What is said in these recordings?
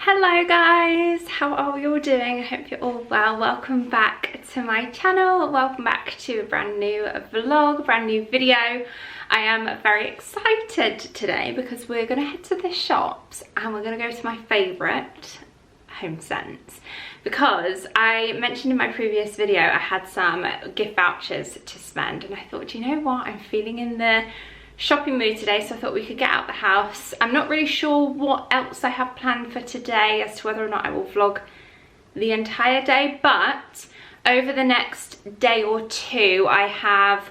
Hello guys, how are we all doing? I hope you're all well. Welcome back to my channel. Welcome back to a brand new vlog, brand new video. I am very excited today because we're going to head to the shops and we're going to go to my favourite, HomeSense. Because I mentioned in my previous video I had some gift vouchers to spend and I thought, do you know what, I'm feeling in the shopping mood today, so I thought we could get out the house. I'm not really sure what else I have planned for today as to whether or not I will vlog the entire day, but over the next day or two I have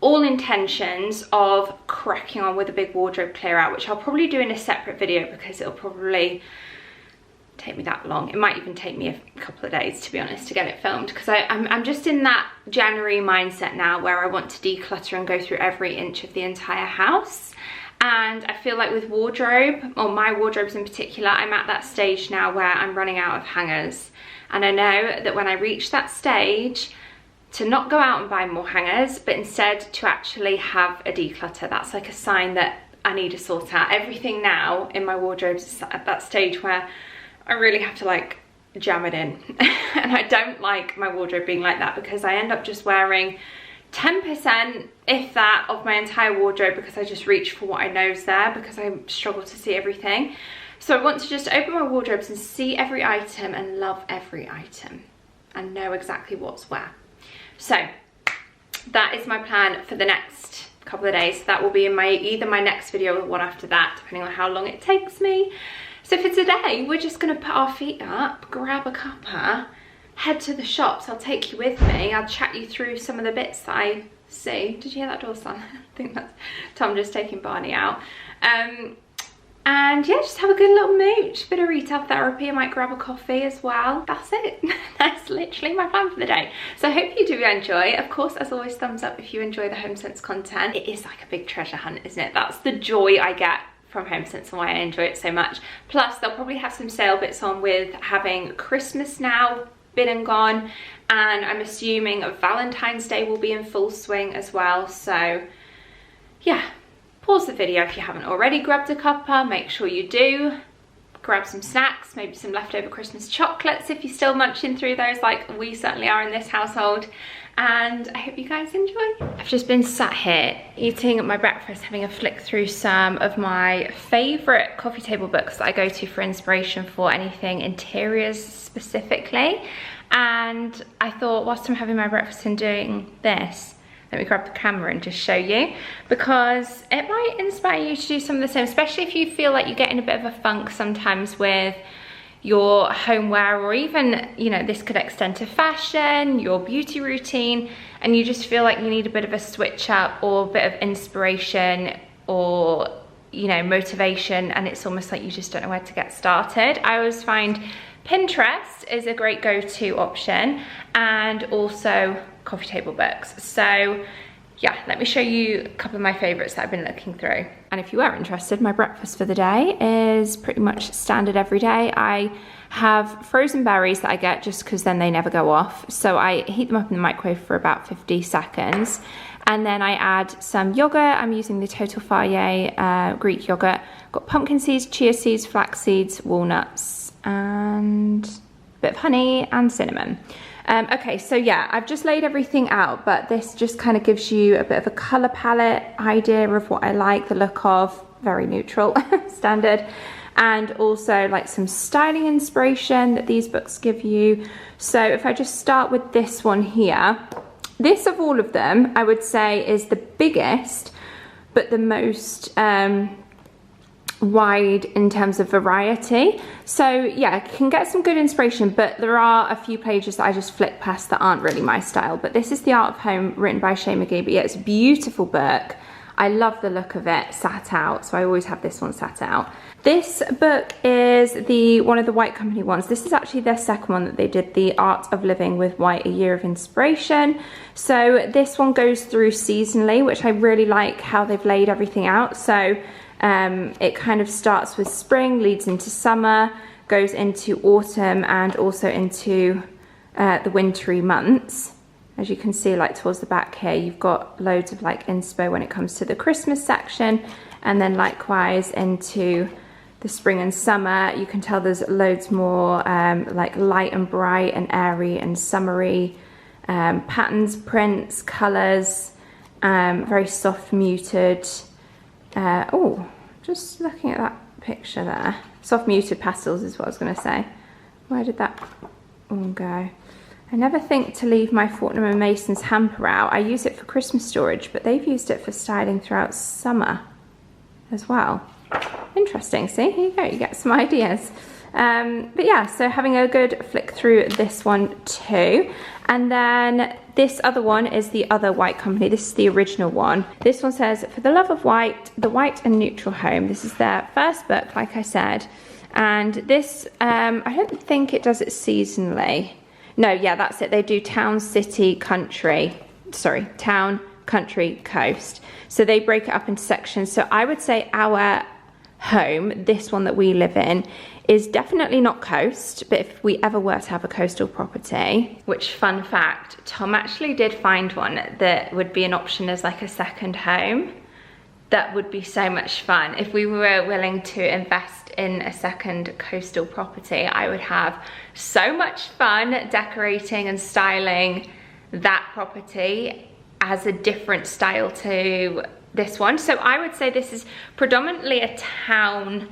all intentions of cracking on with a big wardrobe clear out, which I'll probably do in a separate video because it'll probably take me that long. It might even take me a couple of days, to be honest, to get it filmed, because I'm just in that January mindset now where I want to declutter and go through every inch of the entire house. And I feel like with wardrobe, or my wardrobes in particular, I'm at that stage now where I'm running out of hangers, and I know that when I reach that stage to not go out and buy more hangers, but instead to actually have a declutter. That's like a sign that I need to sort out everything now in my wardrobes at that stage where I really have to like jam it in. And I don't like my wardrobe being like that because I end up just wearing 10%, if that, of my entire wardrobe because I just reach for what I know is there because I struggle to see everything. So I want to just open my wardrobes and see every item and love every item and know exactly what's where. So that is my plan for the next couple of days. That will be in either my next video or the one after that, depending on how long it takes me. So for today, we're just going to put our feet up, grab a cuppa, head to the shops. I'll take you with me. I'll chat you through some of the bits that I see. Did you hear that door slam? I think that's Tom just taking Barney out. And yeah, just have a good little mooch. Bit of retail therapy. I might grab a coffee as well. That's it. That's literally my plan for the day. So I hope you do enjoy. Of course, as always, thumbs up if you enjoy the HomeSense content. It is like a big treasure hunt, isn't it? That's the joy I get from HomeSense and why I enjoy it so much. Plus they'll probably have some sale bits on with having Christmas now been and gone, and I'm assuming Valentine's Day will be in full swing as well. So yeah, pause the video if you haven't already grabbed a cuppa, make sure you do. Grab some snacks, maybe some leftover Christmas chocolates if you're still munching through those like we certainly are in this household. And I hope you guys enjoy. I've just been sat here eating my breakfast, having a flick through some of my favourite coffee table books that I go to for inspiration for anything interiors specifically. And I thought whilst I'm having my breakfast and doing this, let me grab the camera and just show you, because it might inspire you to do some of the same, especially if you feel like you get in a bit of a funk sometimes with your homeware, or even, you know, this could extend to fashion, your beauty routine, and you just feel like you need a bit of a switch up or a bit of inspiration or, you know, motivation, and it's almost like you just don't know where to get started. I always find Pinterest is a great go-to option, and also coffee table books. So yeah, let me show you a couple of my favorites that I've been looking through. And if you are interested, my breakfast for the day is pretty much standard every day. I have frozen berries that I get just because then they never go off. So I heat them up in the microwave for about 50 seconds. And then I add some yogurt. I'm using the Total Fayet Greek yogurt. Got pumpkin seeds, chia seeds, flax seeds, walnuts, and a bit of honey and cinnamon. Okay, so yeah, I've just laid everything out, but this just kind of gives you a bit of a color palette idea of what I like the look of. Very neutral, standard, and also like some styling inspiration that these books give you. So if I just start with this one here, this of all of them, I would say is the biggest, but the most wide in terms of variety. So yeah, I can get some good inspiration, but there are a few pages that I just flick past that aren't really my style. But this is The Art of Home, written by Shay McGee. But yeah, it's a beautiful book. I love the look of it sat out, so I always have this one sat out. This book is one of the White Company ones. This is actually their second one that they did, The Art of Living with White, A Year of Inspiration. So this one goes through seasonally, which I really like how they've laid everything out. So it kind of starts with spring, leads into summer, goes into autumn, and also into the wintry months. As you can see, like towards the back here, you've got loads of like inspo when it comes to the Christmas section, and then likewise into the spring and summer. You can tell there's loads more like light and bright and airy and summery patterns, prints, colours, very soft muted. Oh, just looking at that picture there. Soft muted pastels is what I was going to say. Where did that one go? I never think to leave my Fortnum & Mason's hamper out. I use it for Christmas storage, but they've used it for styling throughout summer as well. Interesting, see, here you go, you get some ideas. But yeah, so having a good flick through this one too. And then this other one is the other white company. This is the original one. This one says, for the love of white, the white and neutral home. This is their first book, like I said. And this, I don't think it does it seasonally. No, yeah, that's it. They do town, city, country. Sorry, town, country, coast. So they break it up into sections. So I would say our home, this one that we live in, is definitely not coast, but if we ever were to have a coastal property, which, fun fact, Tom actually did find one that would be an option as like a second home. That would be so much fun. If we were willing to invest in a second coastal property, I would have so much fun decorating and styling that property as a different style to this one. So I would say this is predominantly a town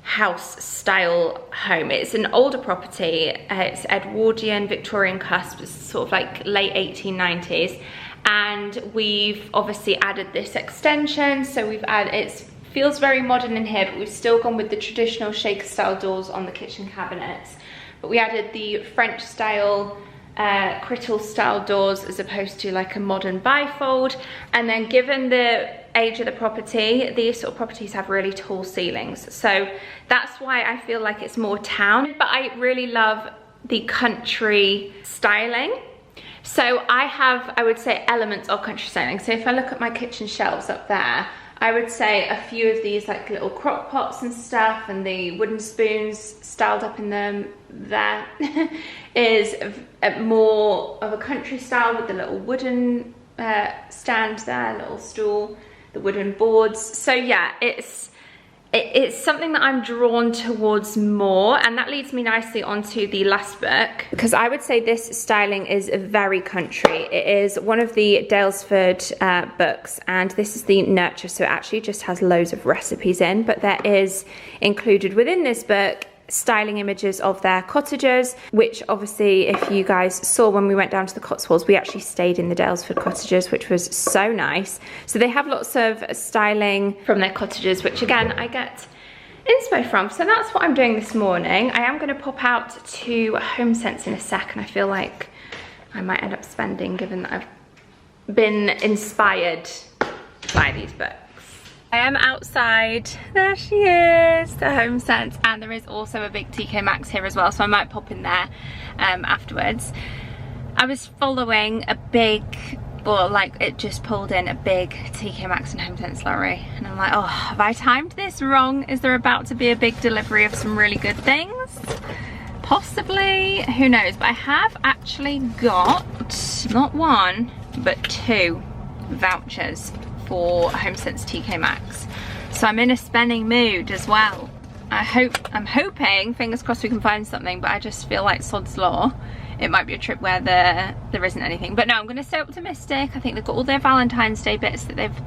house style home. It's an older property. It's Edwardian, Victorian cusp. It's sort of like late 1890s. And we've obviously added this extension. So we've added, it feels very modern in here, but we've still gone with the traditional shaker style doors on the kitchen cabinets. But we added the French style Crittall style doors as opposed to like a modern bifold. And then given the age of the property, these sort of properties have really tall ceilings, so that's why I feel like it's more town. But I really love the country styling. So I have, I would say, elements of country styling. So if I look at my kitchen shelves up there, I would say a few of these like little crock pots and stuff, and the wooden spoons styled up in them there is more of a country style, with the little wooden stand there, little stool, the wooden boards. So yeah, it's something that I'm drawn towards more, and that leads me nicely onto the last book, because I would say this styling is very country. It is one of the Dalesford books, and this is the Nurture, so it actually just has loads of recipes in, but there is included within this book styling images of their cottages, which obviously, if you guys saw when we went down to the Cotswolds, we actually stayed in the Dalesford cottages, which was so nice. So they have lots of styling from their cottages, which again I get inspo from. So that's what I'm doing this morning. I am going to pop out to HomeSense in a sec, and I feel like I might end up spending, given that I've been inspired by these books. I am outside, there she is, the HomeSense, and there is also a big TK Maxx here as well, so I might pop in there afterwards. I was following a big, or like it just pulled in a big TK Maxx and HomeSense lorry, and I'm like, oh, have I timed this wrong? Is there about to be a big delivery of some really good things? Possibly, who knows, but I have actually got not one, but 2 vouchers for HomeSense TK Maxx, so I'm in a spending mood as well. I'm hoping, fingers crossed, we can find something, but I just feel like sod's law, it might be a trip where there isn't anything. But no, I'm going to stay optimistic. I think they've got all their Valentine's Day bits that they've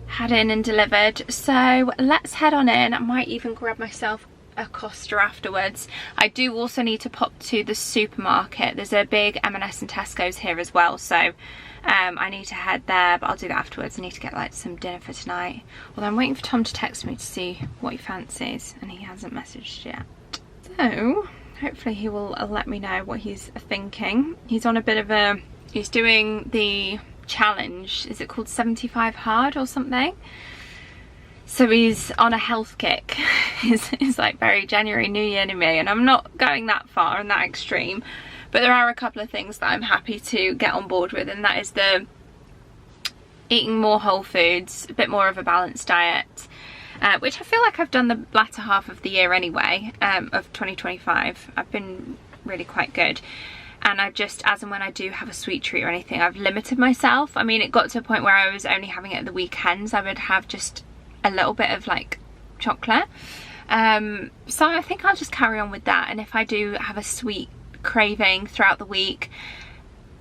had in and delivered, so let's head on in. I might even grab myself a Costa afterwards. I do also need to pop to the supermarket. There's a big M&S and Tesco's here as well, so I need to head there, but I'll do that afterwards. I need to get like some dinner for tonight. Although I'm waiting for Tom to text me to see what he fancies, and he hasn't messaged yet. So hopefully he will let me know what he's thinking. He's on a bit of a, he's doing the challenge, is it called 75 hard or something? So he's on a health kick. It's like very January New Year to me, and I'm not going that far and that extreme. But there are a couple of things that I'm happy to get on board with, and that is the eating more whole foods, a bit more of a balanced diet, which I feel like I've done the latter half of the year anyway, of 2025. I've been really quite good. And I just, as and when I do have a sweet treat or anything, I've limited myself. I mean, it got to a point where I was only having it at the weekends. I would have just a little bit of like chocolate. So I think I'll just carry on with that, and if I do have a sweet craving throughout the week,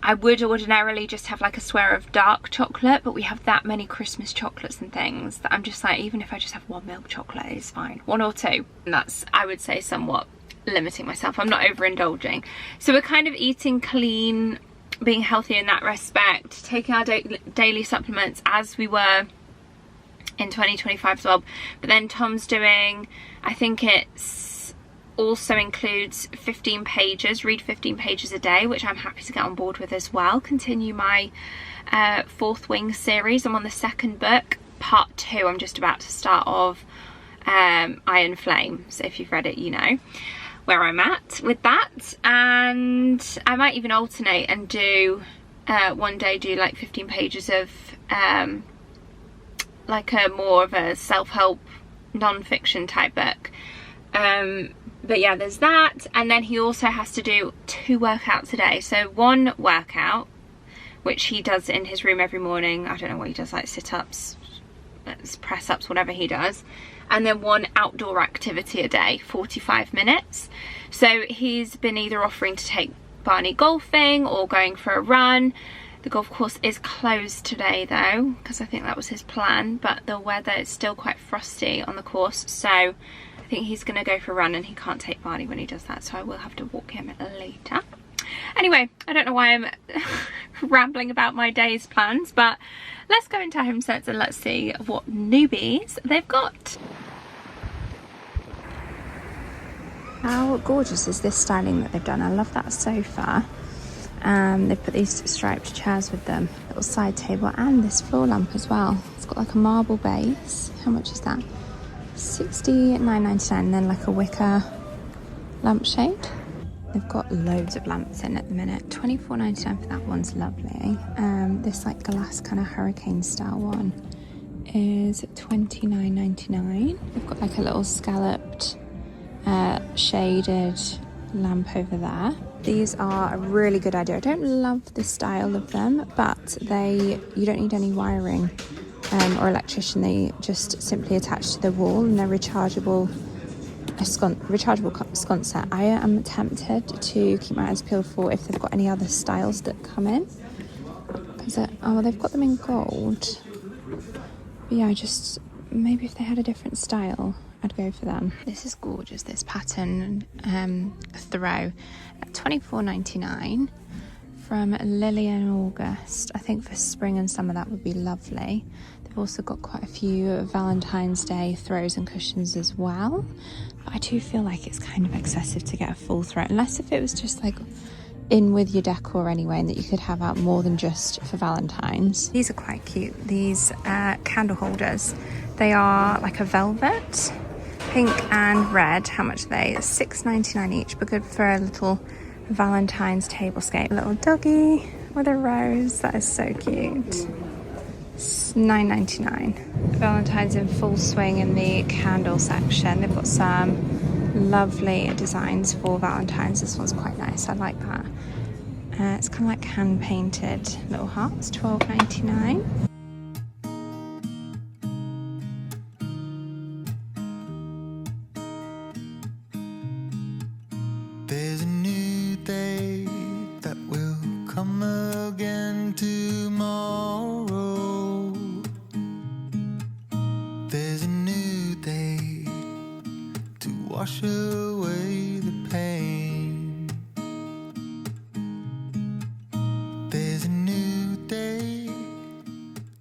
I would ordinarily just have like a square of dark chocolate, but we have that many Christmas chocolates and things that I'm just like, even if I just have one milk chocolate, it's fine. One or two. And that's, I would say, somewhat limiting myself. I'm not overindulging. So we're kind of eating clean, being healthy in that respect, taking our daily supplements as we were in 2025 as well. But then Tom's doing, I think it's also includes 15 pages, read 15 pages a day, which I'm happy to get on board with as well. Continue my Fourth Wing series. I'm on the second book, part 2. I'm just about to start of Iron Flame, so if you've read it, you know where I'm at with that. And I might even alternate and do one day do like 15 pages of like a more of a self-help non-fiction type book. But yeah, there's that. And then he also has to do 2 workouts a day. So one workout, which he does in his room every morning. I don't know what he does, like sit-ups, press-ups, whatever he does. And then one outdoor activity a day, 45 minutes. So he's been either offering to take Barney golfing or going for a run. The golf course is closed today though, because I think that was his plan, but the weather is still quite frosty on the course, so I think he's going to go for a run, and he can't take Barney when he does that, so I will have to walk him later. Anyway, I don't know why I'm rambling about my day's plans, but let's go into HomeSense and let's see what newbies they've got. How gorgeous is this styling that they've done? I love that sofa. They've put these striped chairs with them, little side table, and this floor lamp as well. It's got like a marble base. How much is that? $69.99, and then like a wicker lampshade. They've got loads of lamps in at the minute. $24.99 for that one's lovely. This like glass kind of hurricane style one is $29.99. They've got like a little scalloped shaded lamp over there. These are a really good idea. I don't love the style of them, but you don't need any wiring or electrician. They just simply attach to the wall, and they're rechargeable sconce set. I am tempted to keep my eyes peeled for if they've got any other styles that come in, because they've got them in gold. But yeah, just maybe if they had a different style, I'd go for them. This is gorgeous, this pattern throw at $24.99 from Lily and August. I think for spring and summer that would be lovely. They've also got quite a few Valentine's Day throws and cushions as well, but I do feel like it's kind of excessive to get a full throw, unless if it was just like in with your decor anyway, and that you could have out more than just for Valentine's. These are quite cute, these candle holders. They are like a velvet, pink and red. How much are they? $6.99 each, but good for a little Valentine's tablescape. A little doggy with a rose. That is so cute. It's $9.99. Valentine's in full swing in the candle section. They've got some lovely designs for Valentine's. This one's quite nice. I like that. It's kind of like hand painted little hearts. $12.99. There's a new day that will come again tomorrow. There's a new day to wash away the pain. There's a new day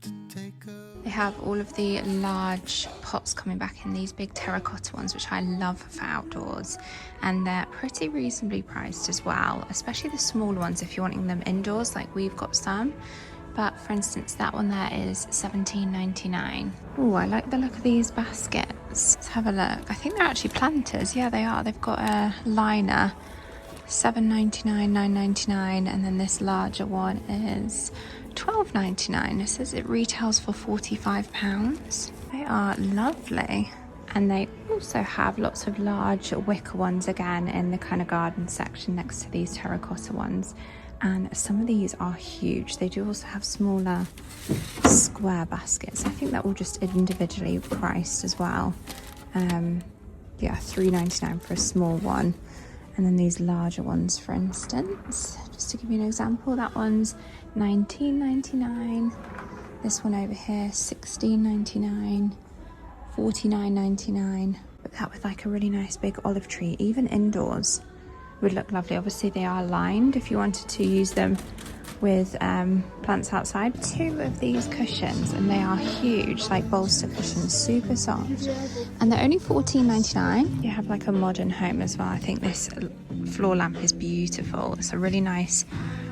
to take They have all of the large pots coming back in these big terracotta ones, which I love for outdoors, and they're pretty reasonably priced as well, especially the smaller ones if you're wanting them indoors, like we've got some. But for instance, that one there is $17.99. Oh, I like the look of these baskets. Let's have a look. I think they're actually planters. Yeah, they are. They've got a liner, $7.99, $9.99, and then this larger one is $12.99. It says it retails for £45. They are lovely. And they also have lots of large wicker ones again in the kind of garden section next to these terracotta ones. And some of these are huge. They do also have smaller square baskets. I think they're all just individually priced as well. Yeah, $3.99 for a small one. And then these larger ones, for instance, just to give you an example, that one's $19.99. This one over here, $16.99, $49.99. But that with like a really nice big olive tree, even indoors, would look lovely. Obviously they are lined if you wanted to use them with plants outside. Two of these cushions, and they are huge, like bolster cushions, super soft, and they're only $14.99. You have like a modern home as well. I think this floor lamp is beautiful. It's a really nice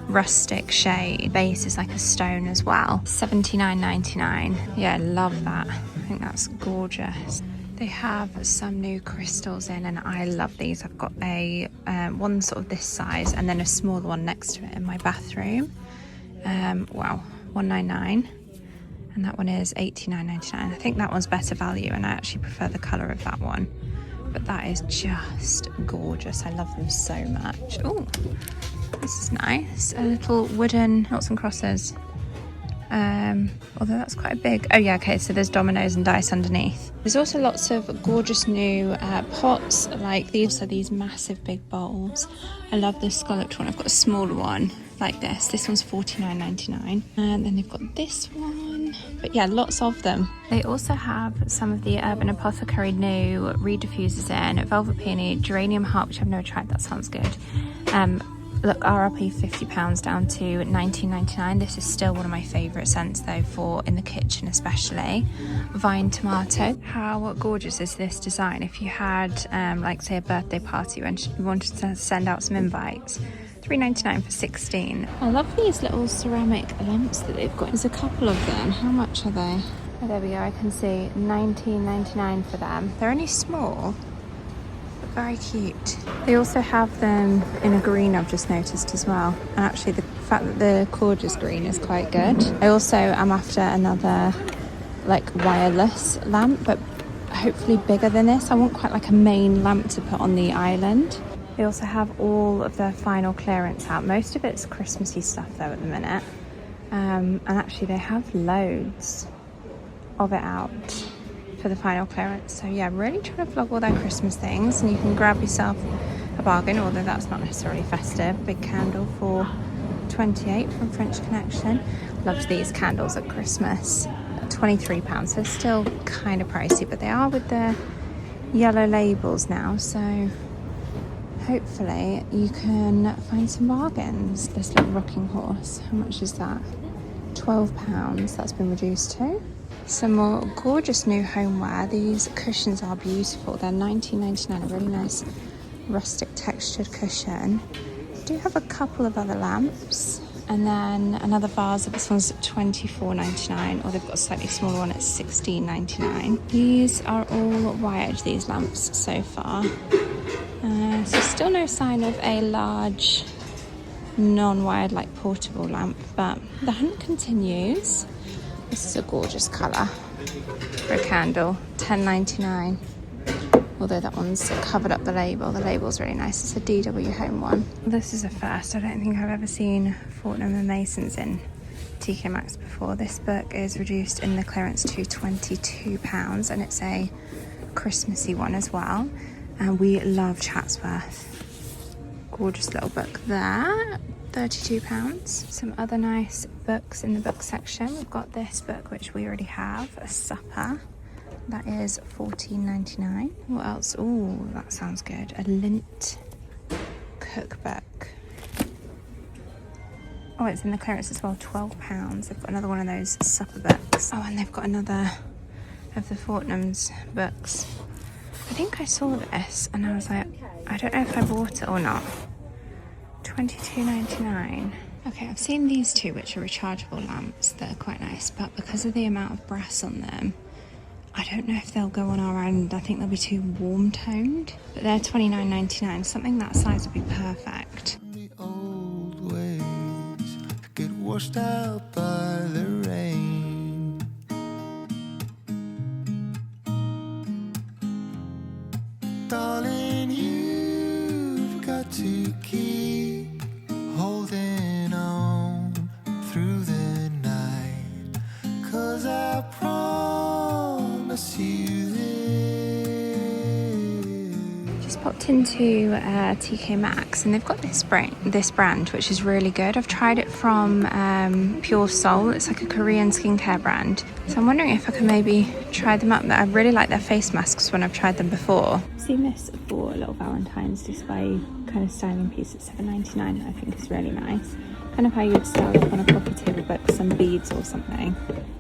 rustic shade. Base is like a stone as well. $79.99. Yeah, I love that. I think that's gorgeous. They have some new crystals in, and I love these. I've got a one sort of this size and then a smaller one next to it in my bathroom. Wow, $199, and that one is $89.99. I think that one's better value, and I actually prefer the colour of that one. But that is just gorgeous. I love them so much. Oh, this is nice. A little wooden noughts and crosses. Although that's quite a big, oh yeah, okay, so there's dominoes and dice underneath. There's also lots of gorgeous new pots like these. So these massive big bowls. I love this scalloped one. I've got a smaller one like this. This one's $49.99. And then they've got this one. But yeah, lots of them. They also have some of the Urban Apothecary new reed diffusers in. Velvet Peony, Geranium Heart, which I've never tried. That sounds good. Look, RRP £50 down to $19.99. This is still one of my favourite scents though, for in the kitchen especially. Vine Tomato. How gorgeous is this design? If you had like say a birthday party and you wanted to send out some invites, $3.99 for 16. I love these little ceramic lamps that they've got. There's a couple of them. How much are they? Oh, there we go. I can see $19.99 for them. They're only small. Very cute. They also have them in a green, I've just noticed as well. And actually the fact that the cord is green is quite good. I also am after another like wireless lamp, but hopefully bigger than this. I want quite like a main lamp to put on the island. They also have all of their final clearance out. Most of it's Christmassy stuff though at the minute. And actually they have loads of it out for the final clearance. So yeah, really trying to vlog all their Christmas things, and you can grab yourself a bargain, although that's not necessarily festive. Big candle for $28 from French Connection. Loved these candles at Christmas. £23, so still kind of pricey, but they are with the yellow labels now, so hopefully you can find some bargains. This little rocking horse, how much is that? £12. That's been reduced to. Some more gorgeous new homeware. These cushions are beautiful. They're $19.99, a really nice rustic textured cushion. I do have a couple of other lamps, and then another vase. This one's $24.99, or they've got a slightly smaller one at $16.99. These are all wired, these lamps, so far. So still no sign of a large non-wired like portable lamp, but the hunt continues. This is a gorgeous colour for a candle, $10.99. Although that one's covered up the label. The label's really nice. It's a DW Home one. This is a first. I don't think I've ever seen Fortnum & Mason's in TK Maxx before. This book is reduced in the clearance to £22, and it's a Christmassy one as well. And we love Chatsworth. Gorgeous little book there. £32. Some other nice books in the book section. We've got this book, which we already have, A Supper. That is $14.99. What else? Oh, that sounds good. A lint cookbook. Oh, it's in the clearance as well, £12. They've got another one of those supper books. Oh, and they've got another of the Fortnum's books. I think I saw this and I was like, I don't know if I bought it or not. $22.99. Okay, I've seen these two, which are rechargeable lamps that are quite nice, but because of the amount of brass on them, I don't know if they'll go on our island. I think they'll be too warm toned, but they're $29.99. Something that size would be perfect. The old ways get washed out by the rain. Darling, you've got to keep holding on through the night, 'cause I promise you this, went into TK Maxx and they've got this brand which is really good. I've tried it from Pure Soul. It's like a Korean skincare brand. So I'm wondering if I can maybe try them up. I really like their face masks when I've tried them before. I've seen this for a little Valentine's display kind of styling piece at $7.99 that I think is really nice. Kind of how you would style up on a coffee table, but some beads or something.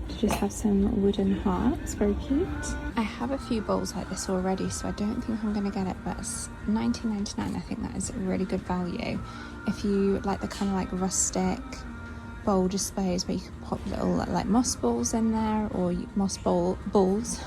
To just have some wooden hearts, very cute. I have a few bowls like this already, so I don't think I'm going to get it, but it's $19.99. I think that is a really good value. If you like the kind of like rustic bowl displays where you can pop little like moss balls in there, or moss balls, balls.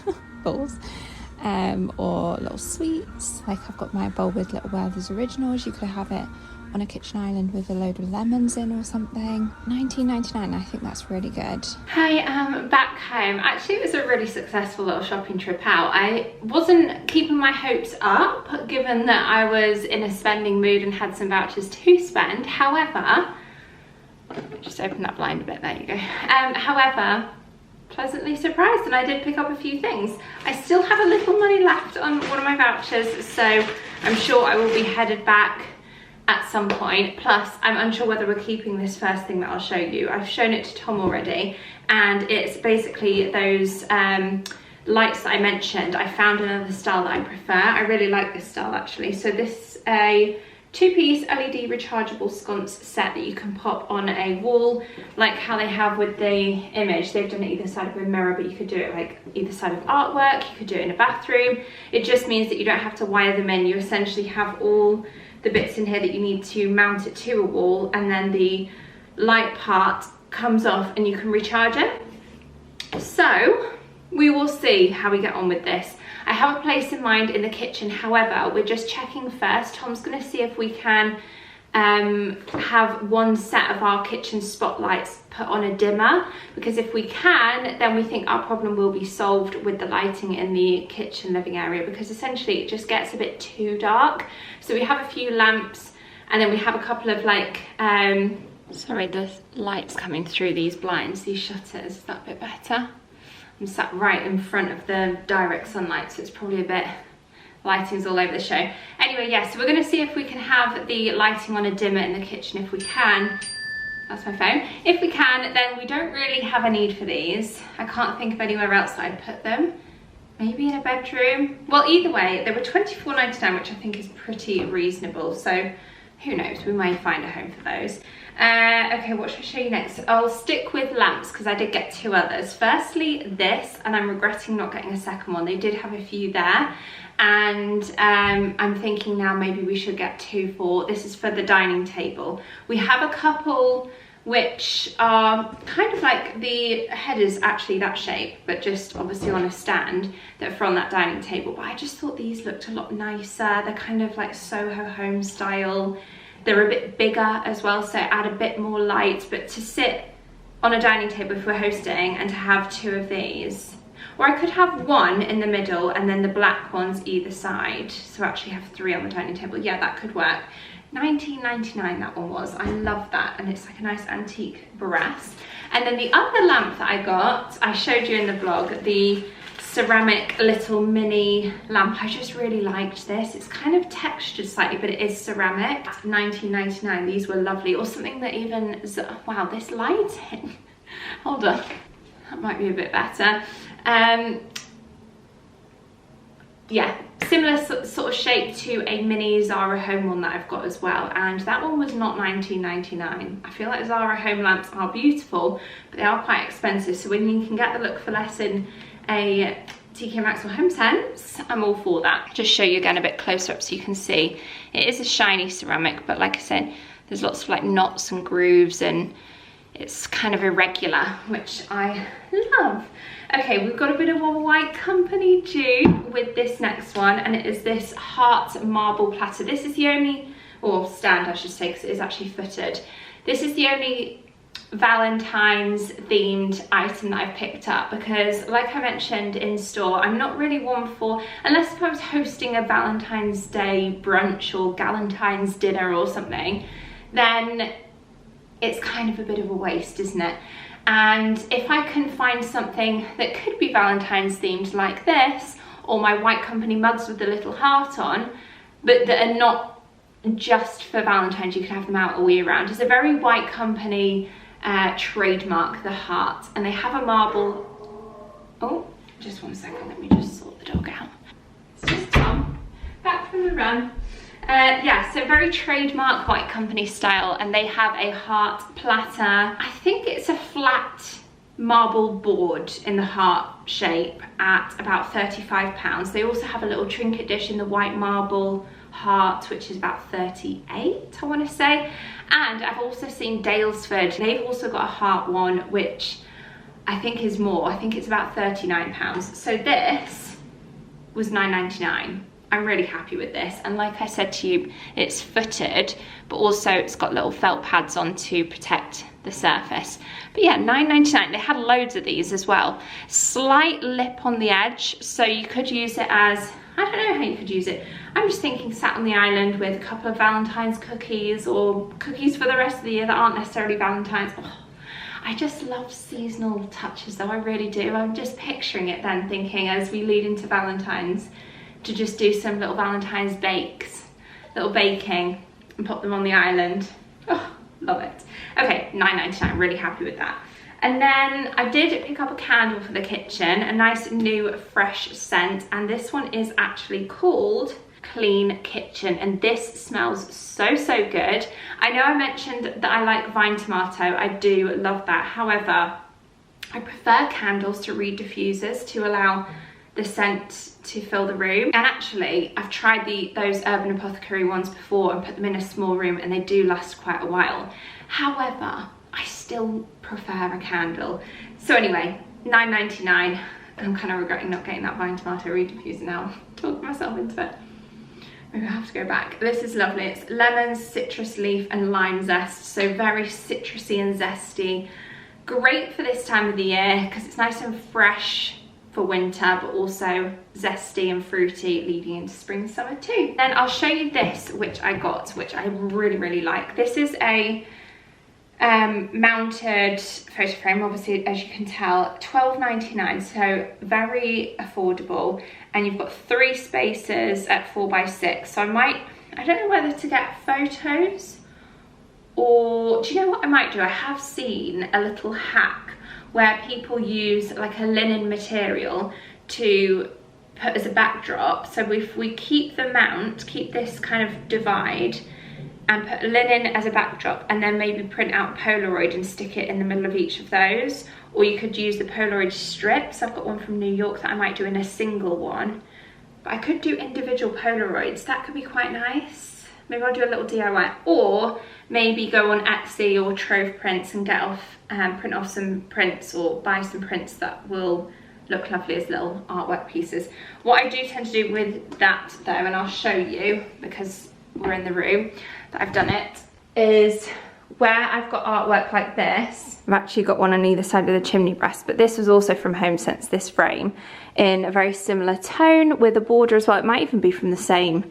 Or little sweets. Like I've got my bowl with little Werther's Originals. You could have it on a kitchen island with a load of lemons in or something. $19.99, I think that's really good. Hi, back home. Actually, it was a really successful little shopping trip out. I wasn't keeping my hopes up, given that I was in a spending mood and had some vouchers to spend. However, just open that blind a bit, there you go. However, pleasantly surprised, and I did pick up a few things. I still have a little money left on one of my vouchers, so I'm sure I will be headed back at some point. Plus, I'm unsure whether we're keeping this first thing that I'll show you. I've shown it to Tom already, and it's basically those lights that I mentioned. I found another style that I prefer. I really like this style actually. So this is a two-piece LED rechargeable sconce set that you can pop on a wall, like how they have with the image. They've done it either side of a mirror, but you could do it like either side of artwork. You could do it in a bathroom. It just means that you don't have to wire them in. You essentially have all the bits in here that you need to mount it to a wall, and then the light part comes off and you can recharge it. So we will see how we get on with this. I have a place in mind in the kitchen, however, we're just checking first. Tom's gonna see if we can have one set of our kitchen spotlights put on a dimmer, because if we can, then we think our problem will be solved with the lighting in the kitchen living area, because essentially it just gets a bit too dark. So we have a few lamps, and then we have a couple of like, sorry, the light's coming through these blinds, these shutters. Is that a bit better? I'm sat right in front of the direct sunlight, so it's probably a bit, lighting's all over the show. Anyway, yeah, so we're gonna see if we can have the lighting on a dimmer in the kitchen. If we can, that's my phone. If we can, then we don't really have a need for these. I can't think of anywhere else that I'd put them. Maybe in a bedroom. Well, either way, they were $24.99, which I think is pretty reasonable. So who knows, we may find a home for those. Okay, what should I show you next? I'll stick with lamps because I did get two others. Firstly, this, and I'm regretting not getting a second one. They did have a few there, and I'm thinking now maybe we should get two for, this is for the dining table. We have a couple which are kind of like, the head is actually that shape, but just obviously on a stand, that are from that dining table. But I just thought these looked a lot nicer. They're kind of like Soho home style. They're a bit bigger as well, so add a bit more light. But to sit on a dining table if we're hosting and to have two of these, or I could have one in the middle and then the black ones either side, so actually have three on the dining table. Yeah, that could work. $19.99 that one was. I love that, and it's like a nice antique brass. And then the other lamp that I got, I showed you in the vlog, the ceramic little mini lamp. I just really liked this. It's kind of textured slightly, but it is ceramic. $19.99. These were lovely. Or something that even, wow, this lighting. Hold on, that might be a bit better. Yeah, similar sort of shape to a mini Zara home one that I've got as well, and that one was not $19.99. I feel like Zara home lamps are beautiful, but they are quite expensive, so when you can get the look for less in a TK Maxx or HomeSense, I'm all for that. Just show you again a bit closer up so you can see. It is a shiny ceramic, but like I said, there's lots of like knots and grooves, and it's kind of irregular, which I love. Okay, we've got a bit of a white company dupe with this next one, and it is this heart marble platter. This is the only, or stand I should say, because it is actually footed. This is the only Valentine's themed item that I've picked up, because like I mentioned in store, I'm not really one for, unless if I was hosting a Valentine's Day brunch or Galentine's dinner or something, then it's kind of a bit of a waste, isn't it? And if I can find something that could be Valentine's themed like this, or my white company mugs with the little heart on, but that are not just for Valentine's. You can have them out all year round. It's a very White Company trademark, the heart, and they have a marble. Oh, just 1 second, let me just sort the dog out. It's just Tom, back from the run. Yeah, so very trademark White Company style, and they have a heart platter. I think it's a flat marble board in the heart shape at about £35. They also have a little trinket dish in the white marble heart, which is about 38, I want to say. And I've also seen Dalesford, they've also got a heart one, which I think is more. I think it's about £39. So this was £9.99. I'm really happy with this, and like I said to you, it's footed, but also it's got little felt pads on to protect the surface. But yeah, £9.99. They had loads of these as well. Slight lip on the edge, so you could use it as, I don't know how you could use it. I'm just thinking sat on the island with a couple of Valentine's cookies, or cookies for the rest of the year that aren't necessarily Valentine's. Oh, I just love seasonal touches though, I really do. I'm just picturing it then, thinking as we lead into Valentine's, to just do some little Valentine's bakes, little baking, and pop them on the island. Oh, love it. Okay, £9.99, really happy with that. And then I did pick up a candle for the kitchen, a nice new fresh scent, and this one is actually called Clean Kitchen, and this smells so good. I know I mentioned that I like vine tomato, I do love that. However, I prefer candles to reed diffusers to allow the scent to fill the room. And actually, I've tried those Urban Apothecary ones before and put them in a small room, and they do last quite a while. However, I still prefer a candle. So anyway, £9.99. I'm kind of regretting not getting that vine tomato reed diffuser now. Talking myself into it. Maybe I have to go back. This is lovely. It's lemons, citrus leaf, and lime zest. So very citrusy and zesty. Great for this time of the year because it's nice and fresh for winter, but also zesty and fruity leading into spring, summer too. Then I'll show you this, which I got, which I really like. This is a mounted photo frame, obviously, as you can tell, £12.99, so very affordable. And you've got 3 spaces at 4x6. So I don't know whether to get photos, or do you know what I might do? I have seen a little hack where people use like a linen material to put as a backdrop. So if we keep the mount, keep this kind of divide, and put linen as a backdrop, and then maybe print out Polaroid and stick it in the middle of each of those. Or you could use the Polaroid strips. I've got one from New York that I might do in a single one. But I could do individual Polaroids. That could be quite nice. Maybe I'll do a little DIY. Or maybe go on Etsy or Trove Prints and get off, print off some prints, or buy some prints that will look lovely as little artwork pieces. What I do tend to do with that though, and I'll show you because we're in the room that I've done it, is where I've got artwork like this. I've actually got one on either side of the chimney breast, but this was also from HomeSense, this frame, in a very similar tone with a border as well. It might even be from the same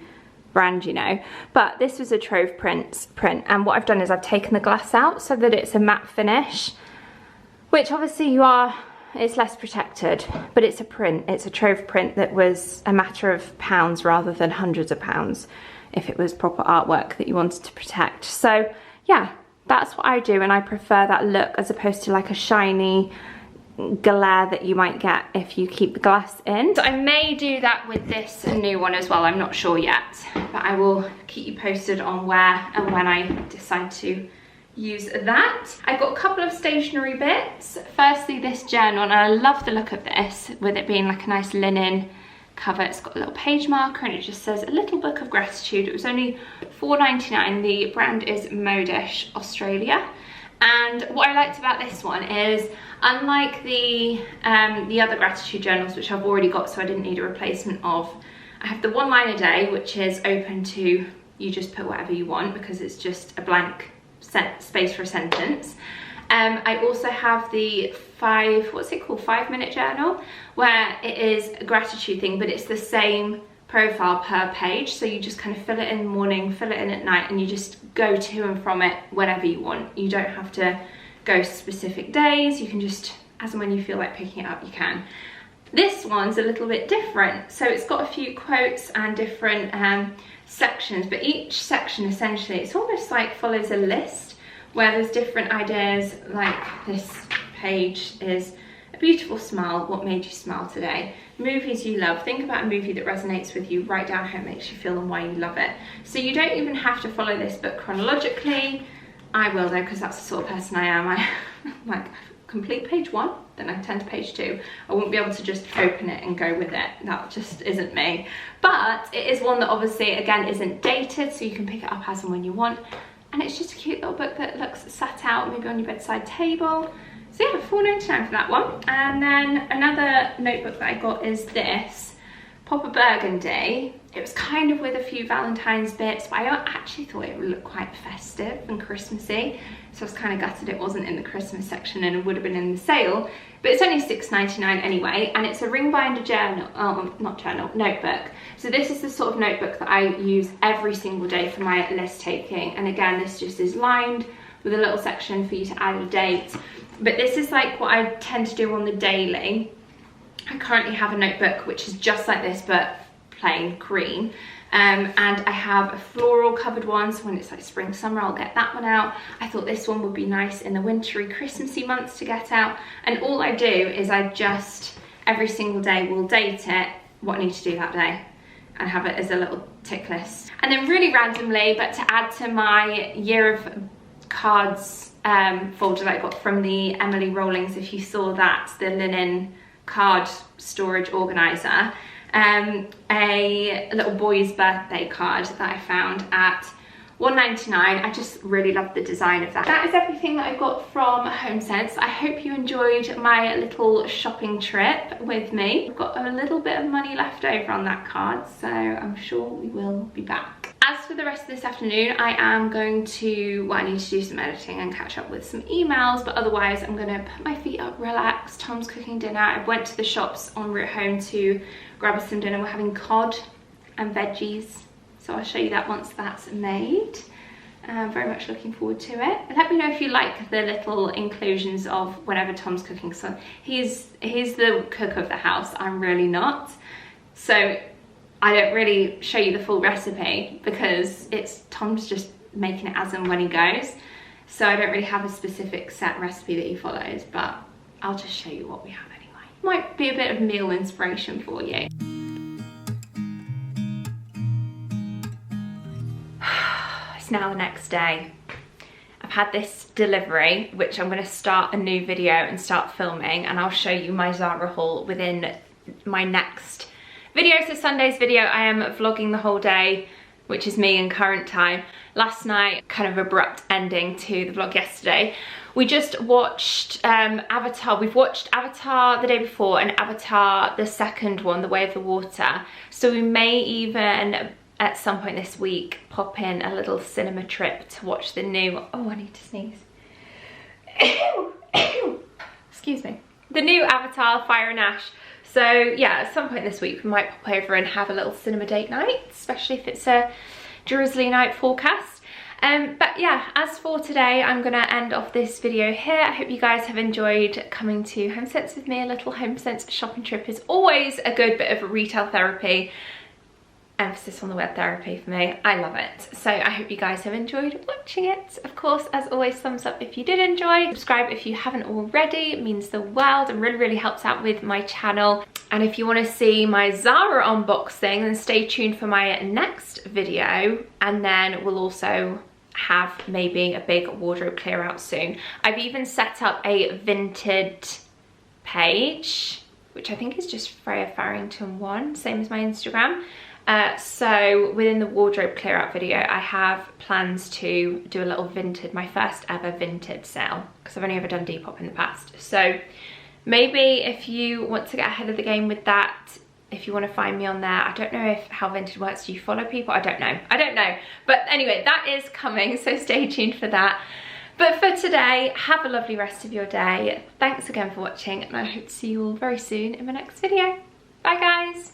brand, you know, but this was a Trove print, and what I've done is I've taken the glass out so that it's a matte finish, which obviously it's less protected, but it's a print. It's a Trove print that was a matter of pounds rather than hundreds of pounds if it was proper artwork that you wanted to protect. So yeah, that's what I do, and I prefer that look as opposed to like a shiny glare that you might get if you keep the glass in. So I may do that with this new one as well, I'm not sure yet, but I will keep you posted on where and when I decide to use that. I've got a couple of stationery bits. Firstly, this journal, and I love the look of this with it being like a nice linen cover. It's got a little page marker and it just says a little book of gratitude. It was only £4.99. The brand is Modish Australia. And what I liked about this one is, unlike the other gratitude journals, which I've already got, so I didn't need a replacement of, I have the 1 line a day, which is open to, you just put whatever you want because it's just a blank space for a sentence. I also have the 5-minute journal, where it is a gratitude thing, but it's the same profile per page, so you just kind of fill it in the morning, fill it in at night, and you just go to and from it whenever you want. You don't have to go specific days, you can just, as and when you feel like picking it up, you can. This one's a little bit different. So it's got a few quotes and different sections, but each section essentially, it's almost like follows a list where there's different ideas. Like this page is a beautiful smile, what made you smile today? Movies you love, think about a movie that resonates with you, write down how it makes you feel and why you love it. So you don't even have to follow this book chronologically. I will though, because that's the sort of person I am. I like complete page 1, then I turn to page 2. I wouldn't be able to just open it and go with it. That just isn't me. But it is one that obviously, again, isn't dated, so you can pick it up as and when you want. And it's just a cute little book that looks set out maybe on your bedside table. So yeah, £4.99 for that one. And then another notebook that I got is this, Pop a Burgundy. It was kind of with a few Valentines bits, but I actually thought it would look quite festive and Christmassy. So I was kind of gutted it wasn't in the Christmas section and it would have been in the sale. But it's only £6.99 anyway, and it's a ring binder journal, notebook. So this is the sort of notebook that I use every single day for my list taking. And again, this just is lined with a little section for you to add a date. But this is like what I tend to do on the daily. I currently have a notebook which is just like this, but plain cream. And I have a floral covered one, so when it's like spring, summer, I'll get that one out. I thought this one would be nice in the wintry, Christmassy months to get out. And all I do is I just, every single day, will date it, what I need to do that day, and have it as a little tick list. And then really randomly, but to add to my year of cards folder that I got from the Emily Rawlings, if you saw that, the linen card storage organizer, a little boy's birthday card that I found at $1.99. I just really love the design of that. That is everything that I got from HomeSense. I hope you enjoyed my little shopping trip with me. I've got a little bit of money left over on that card, so I'm sure we will be back. As for the rest of this afternoon, I am going to, well, I need to do some editing and catch up with some emails, but otherwise I'm gonna put my feet up, relax. Tom's cooking dinner. I went to the shops en route home to grab us some dinner. We're having cod and veggies, so I'll show you that once that's made. I'm very much looking forward to it. Let me know if you like the little inclusions of whenever Tom's cooking. So he's the cook of the house, I'm really not. So I don't really show you the full recipe because it's Tom's just making it as and when he goes. So I don't really have a specific set recipe that he follows, but I'll just show you what we have anyway. Might be a bit of meal inspiration for you. It's now the next day. I've had this delivery, which I'm gonna start a new video and start filming, and I'll show you my Zara haul within my next video. So Sunday's video, I am vlogging the whole day, which is me in current time. Last night, kind of abrupt ending to the vlog yesterday. We just watched Avatar. We've watched Avatar the day before and Avatar, the second one, The Way of the Water. So we may even, at some point this week, pop in a little cinema trip to watch the new, oh, I need to sneeze. Excuse me. The new Avatar, Fire and Ash. So yeah, at some point this week we might pop over and have a little cinema date night, especially if it's a drizzly night forecast. But yeah, as for today, I'm gonna end off this video here. I hope you guys have enjoyed coming to HomeSense with me. A little HomeSense shopping trip is always a good bit of retail therapy. Emphasis on the word therapy for me. I love it. So I hope you guys have enjoyed watching it. Of course, as always, thumbs up if you did enjoy. Subscribe if you haven't already. It means the world and really helps out with my channel. And if you want to see my Zara unboxing, then stay tuned for my next video. And then we'll also have maybe a big wardrobe clear out soon. I've even set up a Vinted page, which I think is just freyafarrington1, same as my Instagram. So within the wardrobe clear out video, I have plans to do a little Vinted, my first ever Vinted sale, because I've only ever done Depop in the past. So maybe if you want to get ahead of the game with that, if you want to find me on there, I don't know how Vinted works. Do you follow people? I don't know. But anyway, that is coming, so stay tuned for that. But for today, have a lovely rest of your day. Thanks again for watching, and I hope to see you all very soon in my next video. Bye guys.